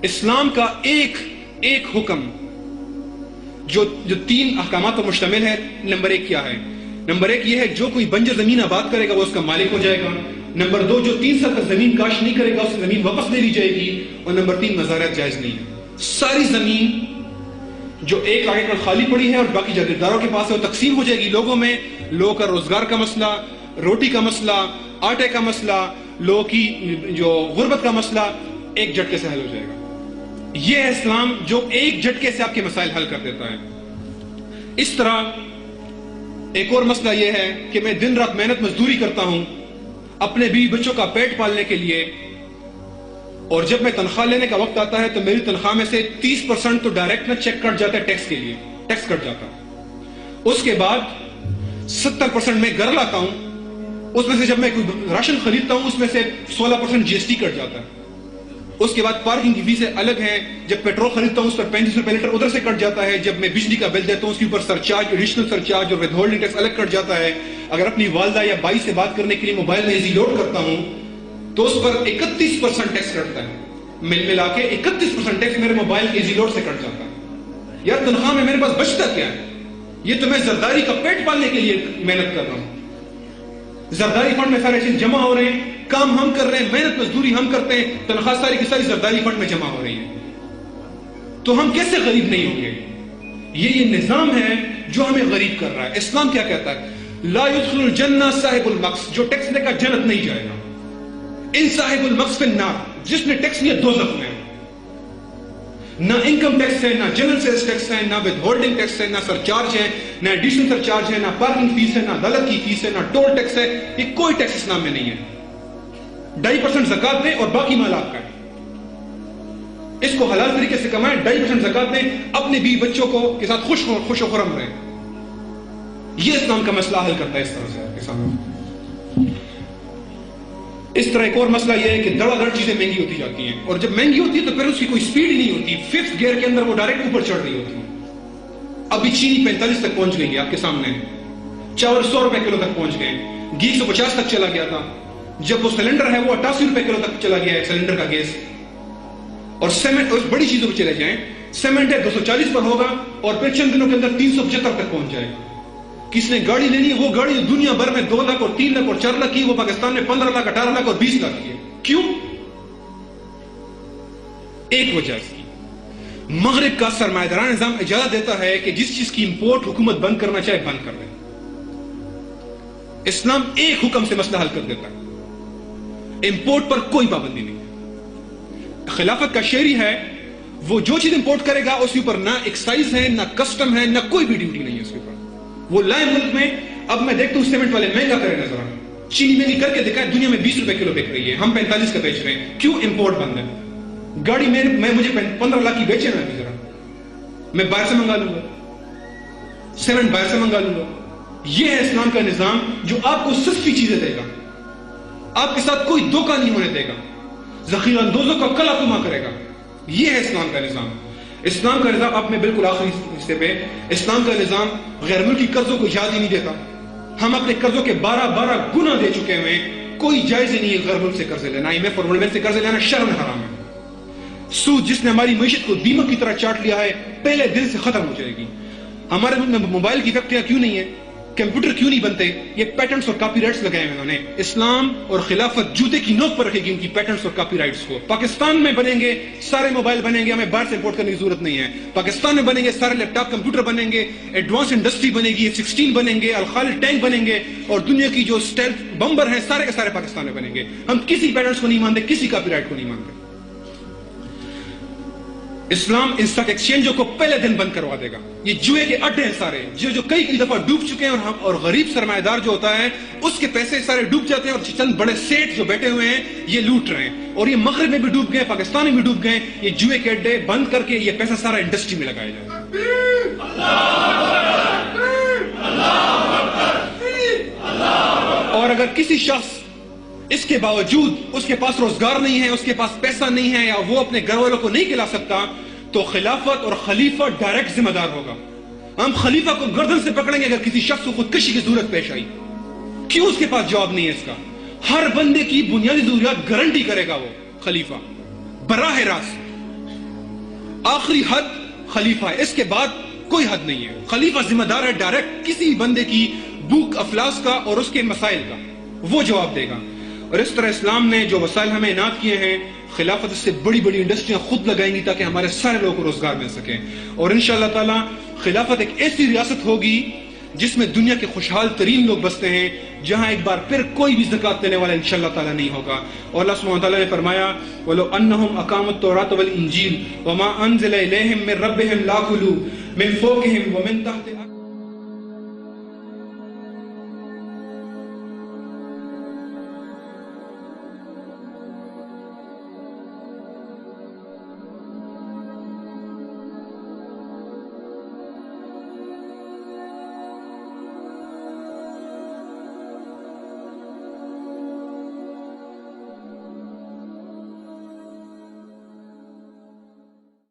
اسلام کا ایک حکم جو 3 احکامات پر مشتمل ہے، نمبر 1 کیا ہے؟ نمبر 1 یہ ہے جو کوئی بنجر زمین آباد کرے گا وہ اس کا مالک ہو جائے گا۔ نمبر 2 جو 3 سال تک زمین کاشت نہیں کرے گا اس کی زمین واپس لے لی جائے گی۔ اور نمبر 3 مزارعت جائز نہیں ہے۔ ساری زمین جو 1 لاکھ ایکڑ خالی پڑی ہے اور باقی جاگیرداروں کے پاس ہے وہ تقسیم ہو جائے گی لوگوں میں۔ لوگوں کا روزگار کا مسئلہ، روٹی کا مسئلہ، آٹے کا مسئلہ، لوگوں کی جو غربت کا مسئلہ ایک جھٹکے سے حل ہو جائے گا۔ یہ ہے اسلام جو ایک جھٹکے سے آپ کے مسائل حل کر دیتا ہے۔ اس طرح ایک اور مسئلہ یہ ہے کہ میں دن رات محنت مزدوری کرتا ہوں اپنے بیوی بچوں کا پیٹ پالنے کے لیے، اور جب میں تنخواہ لینے کا وقت آتا ہے تو میری تنخواہ میں سے 30% تو ڈائریکٹ نہ چیک کٹ جاتا ہے ٹیکس کے لیے، ٹیکس کٹ جاتا ہے۔ اس کے بعد 70% میں گھر لاتا ہوں، اس میں سے جب میں کوئی راشن خریدتا ہوں اس میں سے 16% جی ایس ٹی کٹ جاتا ہے۔ اس کے بعد پارکنگ کی فیسیں الگ ہیں، جب پیٹرول خریدتا ہوں اس پر 35 روپے لیٹر ادھر سے کٹ جاتا ہے، جب میں بجلی کا بل دیتا ہوں اس کے اوپر سرچارج، ایڈیشنل سرچارج اور ود ہولڈنگ ٹیکس الگ کٹ جاتا ہے۔ اگر اپنی والدہ یا بھائی سے بات کرنے کے لیے موبائل میں ایزی لوڈ کرتا ہوں تو اس پر 31% ٹیکس کٹتا ہے۔ ملا کے 31% ٹیکس میرے موبائل کے ایزی لوڈ سے کٹ جاتا ہے۔ یار تنخواہ میں میرے پاس بچتا کیا ہے؟ یہ تو میں زرداری کا پیٹ پالنے کے لیے محنت کر رہا ہوں۔ زرداری فنڈ میں سارے چیز جمع ہو رہے ہیں، کام ہم کر رہے ہیں، محنت مزدوری ہم کرتے ہیں، تنخواہ ساری کی ساری زرداری فنڈ میں جمع ہو رہی ہے۔ تو ہم کیسے غریب نہیں ہوں گے؟ یہ نظام ہے جو ہمیں غریب کر رہا ہے۔ اسلام کیا کہتا ہے؟ لا يدخل الجنہ صاحب المقص، جو ٹیکس لے کر جنت نہیں جائے گا۔ ان صاحب المقص فی النار، جس نے ٹیکس لیا دوزخ میں۔ نہ انکم ٹیکس ہے، نہ جنرل سیلز ٹیکس ہے، نہ ود ہولڈنگ ٹیکس ہے، نہ سرچارج ہے، نہ ایڈیشنل سرچارج ہے، نہ پارکنگ فیس ہے، نہ عدالت کی فیس ہے، نہ ٹول ٹیکس ہے۔ یہ کوئی ٹیکس اسلام میں نہیں ہے۔ 2.5% زکات دیں اور باقی مال آپ کا ہے۔ اس کو حلال طریقے سے کمائیں، 2.5% زکات دیں، اپنے بیوی بچوں کو کے ساتھ خوش و خرم رہیں۔ یہ اسلام کا مسئلہ حل کرتا ہے اس طرح سے آپ کے سامنے۔ اس طرح ایک اور مسئلہ یہ ہے کہ دڑا دڑ چیزیں مہنگی ہوتی جاتی ہیں، اور جب مہنگی ہوتی ہے تو پھر اس کی کوئی سپیڈ ہی نہیں ہوتی، 5th گیئر کے اندر وہ ڈائریکٹ اوپر چڑھ رہی ہوتی ہے۔ ابھی چینی 45 تک پہنچ گئی ہے آپ کے سامنے، چاول 100 روپے کلو تک پہنچ گئے، گھی 150 تک چلا گیا تھا، جب وہ سلنڈر ہے وہ 88 روپے کلو تک چلا گیا ہے سلنڈر کا گیس۔ اور سیمنٹ، اور بڑی چیزوں پہ چلے جائیں، سیمنٹ ہے 240 پر ہوگا اور پھر چند دنوں کے اندر 375 تک پہنچ جائے گا۔ کس نے گاڑی لینی ہے وہ گاڑی دنیا بھر میں 2 لاکھ اور 3 لاکھ اور 4 لاکھ کی، وہ پاکستان میں 15 لاکھ 18 لاکھ اور 20 لاکھ کی ہے۔ کیوں؟ ایک وجہ سے مغرب کا سرمایہ دارانہ نظام اجازت دیتا ہے کہ جس چیز کی امپورٹ حکومت بند کرنا چاہے بند کر دے۔ اسلام ایک حکم سے مسئلہ حل کر دیتا ہے، امپورٹ پر کوئی پابندی نہیں ہے۔ خلافت کا شعری ہے، وہ جو چیز امپورٹ کرے گا اس کے اوپر نہ ایکسائز ہے، نہ کسٹم ہے، نہ کوئی بھی ڈیوٹی نہیں ہے اس کے اوپر۔ وہ لائے ملک میں، اب میں دیکھتا ہوں سیمنٹ والے مہنگا کرے نظر آنا، چینی مہنگی کر کے دکھائے، دنیا میں 20 روپے کلو بک رہی ہے، ہم 45 کا بیچ رہے ہیں۔ کیوں؟ امپورٹ بند ہے۔ گاڑی میں مجھے 15 لاکھ کی بیچے نا ذرا، میں باہر سے منگا لوں گا، سیمنٹ باہر سے منگا لوں گا۔ یہ ہے اسلام کا نظام جو آپ کو سستی چیزیں دے گا، آپ کے ساتھ کوئی دھوکہ نہیں ہونے دے گا، ذخیرہ اندوزوں کا کلا کما کرے گا۔ یہ ہے اسلام کا نظام۔ اسلام کا نظام آپ میں بالکل آخری حصے پہ، اسلام کا نظام غیر ملکی قرضوں کو اجازت ہی نہیں دیتا۔ ہم اپنے قرضوں کے 12 گنا دے چکے ہوئے ہیں، کوئی جائز ہی نہیں ہے غیر ملک سے قرض لینا، IMF اور ورلڈ بینک سے قرض لینا شرم حرام ہے۔ سود جس نے ہماری معیشت کو دیمک کی طرح چاٹ لیا ہے، پہلے دن سے ختم ہو جائے گی۔ ہمارے ملک میں موبائل کی فیکٹریاں کیوں نہیں ہیں، کمپیوٹر کیوں نہیں بنتے؟ یہ پیٹنٹس اور کاپی رائٹس لگائے ہیں انہوں نے۔ اسلام اور خلافت جوتے کی نوک پر رکھے گی ان کی پیٹنٹس اور کاپی رائٹس کو۔ پاکستان میں بنیں گے سارے موبائل بنیں گے، ہمیں باہر سے امپورٹ کرنے کی ضرورت نہیں ہے۔ پاکستان میں بنیں گے سارے لیپ ٹاپ کمپیوٹر بنیں گے، ایڈوانس انڈسٹری بنے گی، F-16 بنیں گے، الخالد ٹینک بنیں گے، اور دنیا کی جو اسٹیلتھ بمبر ہیں سارے کے سارے پاکستان میں بنیں گے۔ ہم کسی پیٹنٹس کو نہیں مانتے، کسی کاپی رائٹ کو نہیں مانتے۔ اسلام ان اسٹاک ایکسچینجوں کو پہلے دن بند کروا دے گا۔ یہ جوئے کے اڈے ہیں سارے، جو کئی دفعہ ڈوب چکے ہیں، اور غریب سرمایہ دار جو ہوتا ہے اس کے پیسے سارے ڈوب جاتے ہیں، اور چند بڑے سیٹ جو بیٹھے ہوئے ہیں یہ لوٹ رہے ہیں، اور یہ مغرب میں بھی ڈوب گئے، پاکستان میں بھی ڈوب گئے۔ یہ جوئے کے اڈے بند کر کے یہ پیسہ سارا انڈسٹری میں لگایا جائے۔ اور اگر کسی شخص اس کے باوجود اس کے پاس روزگار نہیں ہے، اس کے پاس پیسہ نہیں ہے، یا وہ اپنے گھر والوں کو نہیں کھلا سکتا، تو خلافت اور خلیفہ ڈائریکٹ ذمہ دار ہوگا۔ ہم خلیفہ کو گردن سے پکڑیں گے اگر کسی شخص کو خودکشی کی ضرورت پیش آئی۔ کیوں؟ اس کے پاس جواب نہیں ہے اس کا۔ ہر بندے کی بنیادی ضروریات گارنٹی کرے گا وہ خلیفہ براہ راست۔ آخری حد خلیفہ ہے، اس کے بعد کوئی حد نہیں ہے. خلیفہ ذمہ دار ہے ڈائریکٹ کسی بندے کی بھوک افلاس کا اور اس کے مسائل کا، وہ جواب دے گا. اور اس طرح اسلام نے جو وسائل ہمیں عنایت کیے ہیں، خلافت اس سے بڑی بڑی انڈسٹریاں خود لگائیں گی تاکہ ہمارے سارے لوگوں کو روزگار مل سکے. اور انشاءاللہ تعالی خلافت ایک ایسی ریاست ہوگی جس میں دنیا کے خوشحال ترین لوگ بستے ہیں، جہاں ایک بار پھر کوئی بھی زکوٰۃ دینے والا انشاءاللہ تعالی نہیں ہوگا. اور اللہ سبحانہ وتعالی نے فرمایا وَلَوْ أَنَّهُمْ أَقَامُوا التَّوْرَاةَ وَالْإِنْجِيلَ وَمَا أَنزَلَ إِلَيْهِمْ مِنْ رَبِّهِمْ لَأَكُلُوا مِنْ فَوْقِهِمْ وَمِنْ تَحْتِ